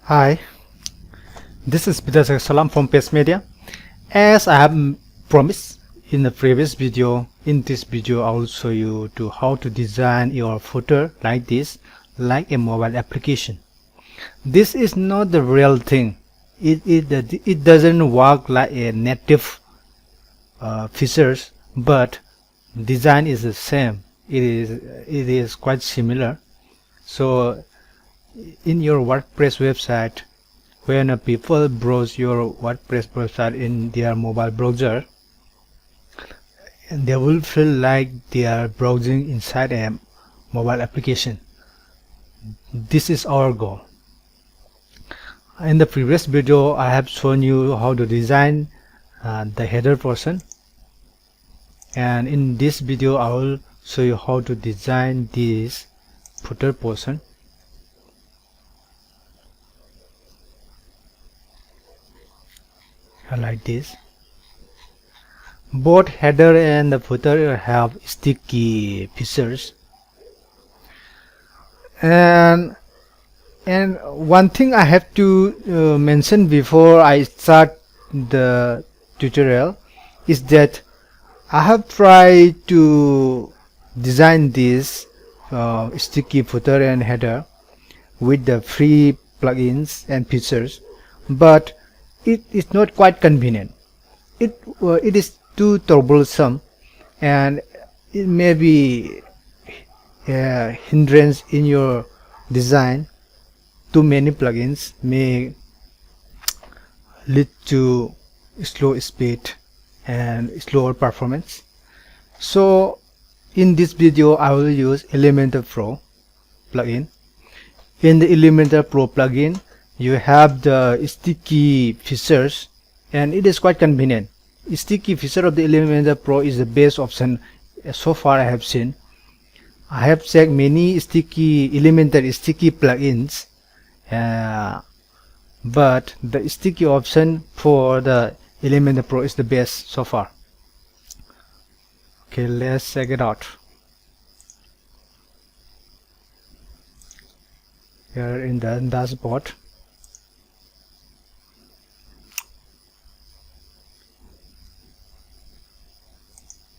Hi, this is Peter Salam from Pest Media. As I have promised in the previous video, in this video I will show you how to design your footer like this, like a mobile application. This is not the real thing. It doesn't work like a native features, but design is the same. It is quite similar. So in your WordPress website, when people browse your WordPress website in their mobile browser, they will feel like they are browsing inside a mobile application. This is our goal. In the previous video, I have shown you how to design the header portion, and in this video I will show you how to design this footer portion. Like this. Both header and the footer have sticky features, and one thing I have to mention before I start the tutorial is that I have tried to design this sticky footer and header with the free plugins and features, but it is not quite convenient. It is too troublesome, and it may be a hindrance in your design. Too many plugins may lead to slow speed and slower performance. So in this video I will use Elementor Pro plugin. In the Elementor Pro plugin, you have the sticky features, and it is quite convenient. Sticky feature of the Elementor Pro is the best option so far I have seen. I have checked many Elementor sticky plugins, but the sticky option for the Elementor Pro is the best so far. Okay, let's check it out. Here in the dashboard,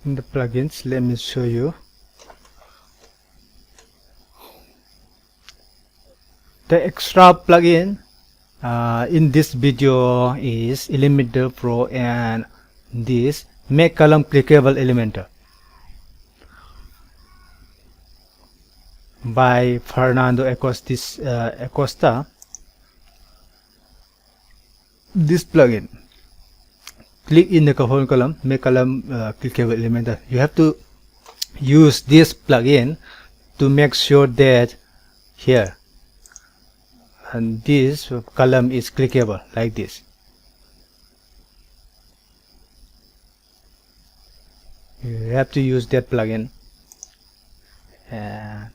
in the plugins, let me show you. The extra plugin in this video is Elementor Pro and this Make Column Clickable Elementor by Fernando Acosta. This plugin, click in the column, Make Column Clickable Elementor. You have to use this plugin to make sure that here and this column is clickable like this. You have to use that plugin. And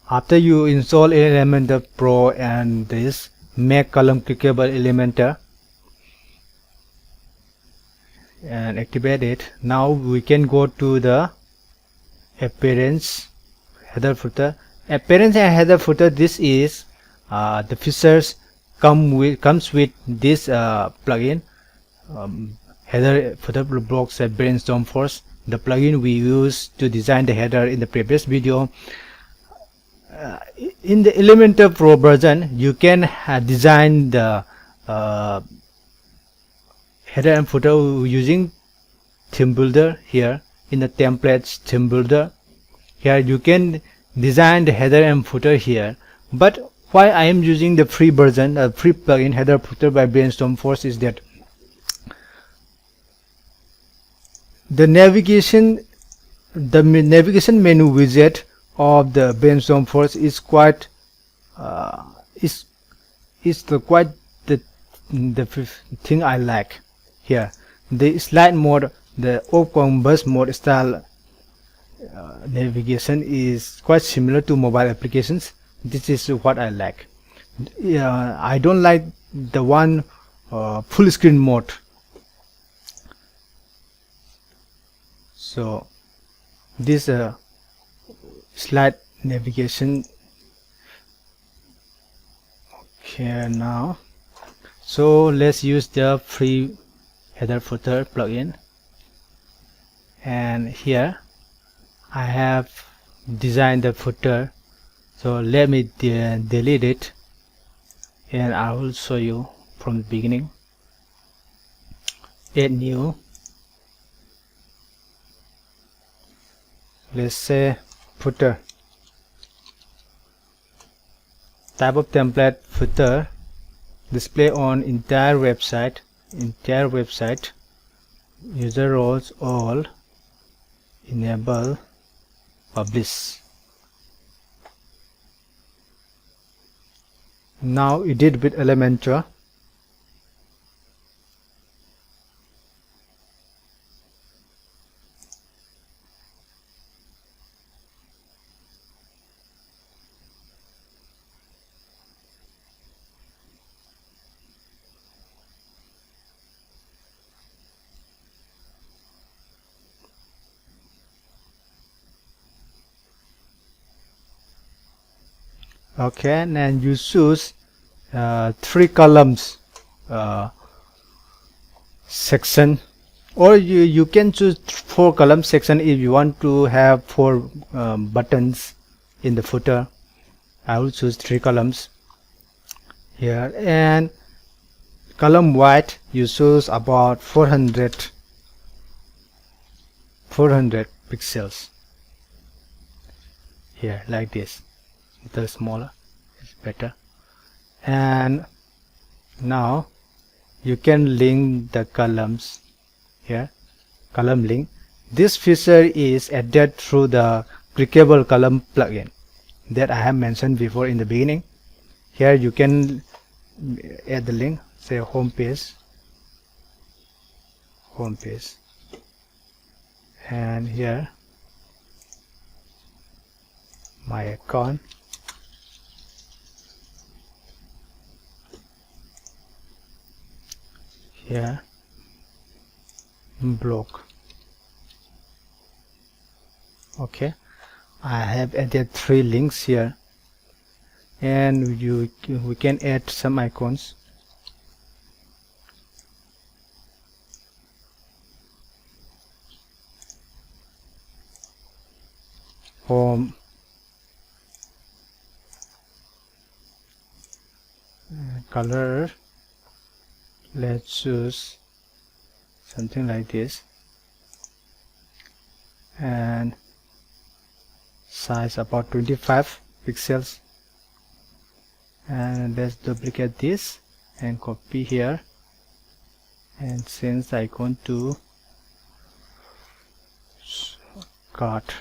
after you install Elementor Pro and this Make Column Clickable Elementor and activate it, now we can go to the appearance, header, footer. Appearance and header, footer, this is the features comes with this plugin. Header, footer blocks at Brainstorm Force, the plugin we used to design the header in the previous video. In the Elementor Pro version, you can design the header and footer using theme builder. Here in the templates theme builder, here you can design the header and footer here. But why I am using the free version, free plugin header footer by Brainstorm Force, is that the navigation menu widget of the Brainstorm Force is quite the thing I like. Here the slide mode, the open burst mode style navigation is quite similar to mobile applications. This is what I like. I don't like the one full screen mode. So this slide navigation here now. So let's use the free header footer plugin, and here I have designed the footer, so let me delete it and I will show you from the beginning. Add new, let's say footer, type of template footer, display on entire website, user roles all, enable, publish. Now edit with Elementor. Okay, and you choose 3 columns section, or you can choose 4 column section if you want to have 4 buttons in the footer. I will choose 3 columns here, and column width you choose about 400 pixels here, like this. The smaller is better. And now you can link the columns here, column link. This feature is added through the clickable column plugin that I have mentioned before in the beginning. Here you can add the link, say home page, and here my account, here blog. Okay, I have added 3 links here, and we can add some icons. Home, color, let's choose something like this, and size about 25 pixels, and let's duplicate this and copy here and change the icon to cart.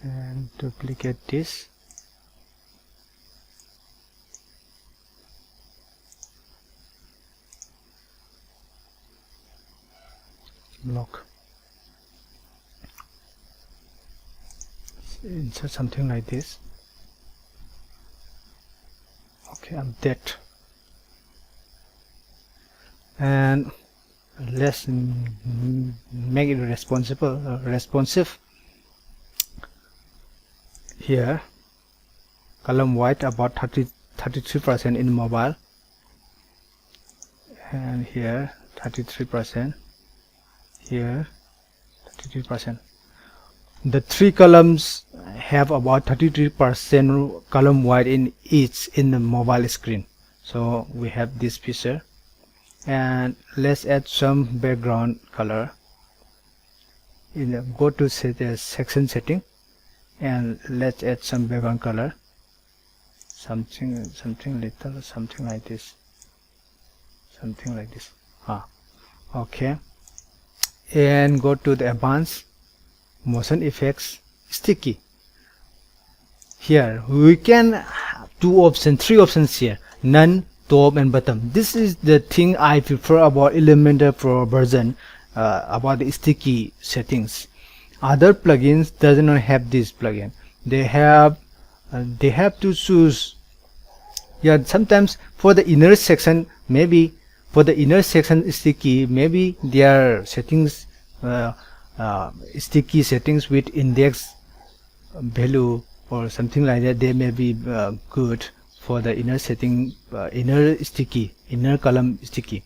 And duplicate this, block, insert something like this. Okay, update, and let's make it responsive. Here column width about 33% in mobile, and here 33%, here 33%. The 3 columns have about 33% column width in each in the mobile screen. So we have this feature, and let's add some background color. Go to section setting, and let's add some background color, something little, something like this. Okay, and go to the advanced motion effects, sticky. Here we can have 3 options here: none, top, and bottom. This is the thing I prefer about Elementor Pro version, about the sticky settings. Other plugins does not have this plugin. They have to choose. Yeah, sometimes for the inner section, maybe For the inner section sticky, maybe their settings, sticky settings with index value or something like that, they may be good for the inner setting, inner column sticky.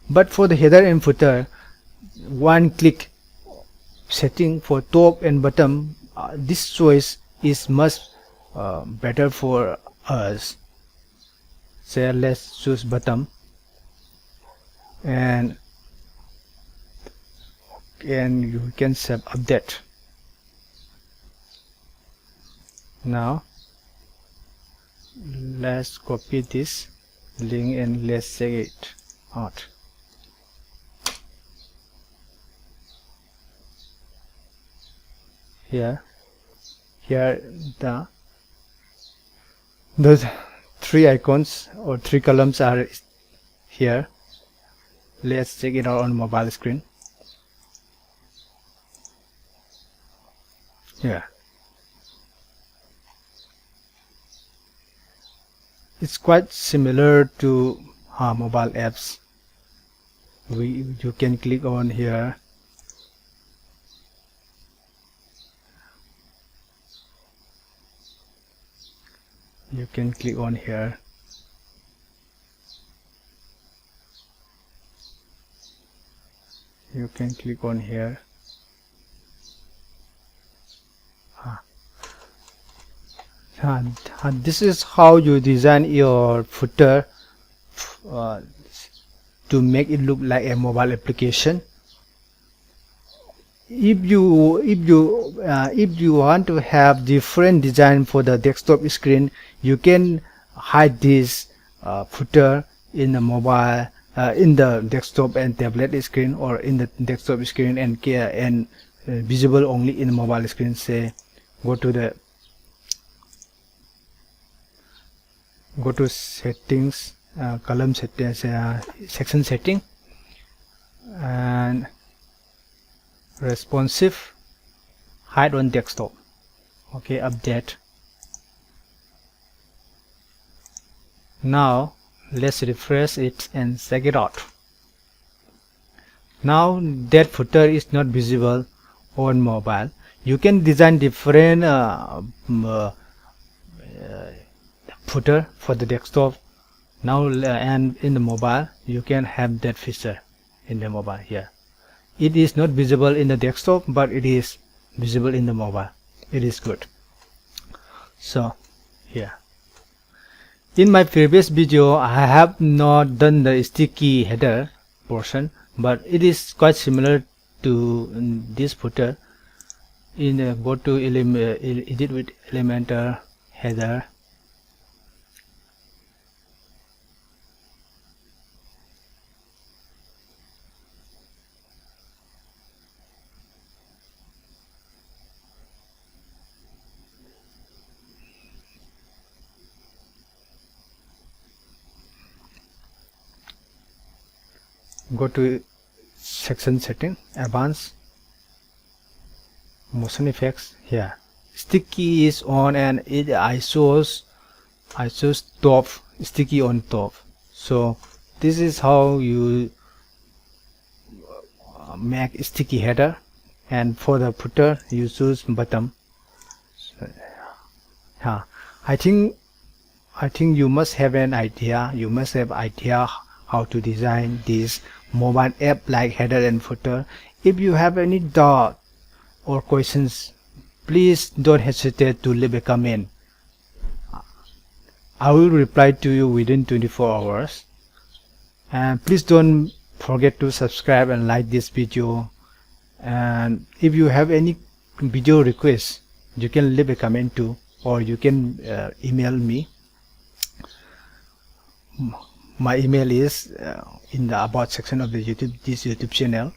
But for the header and footer, one click setting for top and bottom, this choice is much better for us. So let's choose bottom, and you can save update. Now let's copy this link and let's check it out. Here those three icons or three columns are here. Let's check it out on mobile screen. Yeah, it's quite similar to mobile apps. You can click on here. You can click on here. You can click on here. This is how you design your footer to make it look like a mobile application. If you want to have different design for the desktop screen, you can hide this footer in the mobile, in the desktop and tablet screen, or in the desktop screen and visible only in the mobile screen. Say go to settings, column settings, section setting, and responsive, hide on desktop. Okay, update. Now let's refresh it and check it out. Now that footer is not visible on mobile. You can design different footer for the desktop now, and in the mobile you can have that feature in the mobile. Here it is not visible in the desktop, but it is visible in the mobile. It is good. So here in my previous video I have not done the sticky header portion, but it is quite similar to this footer. Go to edit with Elementor header. Go to section setting, advanced, motion effects. Here sticky is on, and I chose top, sticky on top. So this is how you make sticky header, and for the footer you choose bottom. So, I think you must have an idea. You must have idea how to design this mobile app like header and footer. If you have any doubt or questions, please don't hesitate to leave a comment. I will reply to you within 24 hours. And please don't forget to subscribe and like this video. And if you have any video requests, you can leave a comment too, or you can email me. My email is in the about section of the this YouTube channel.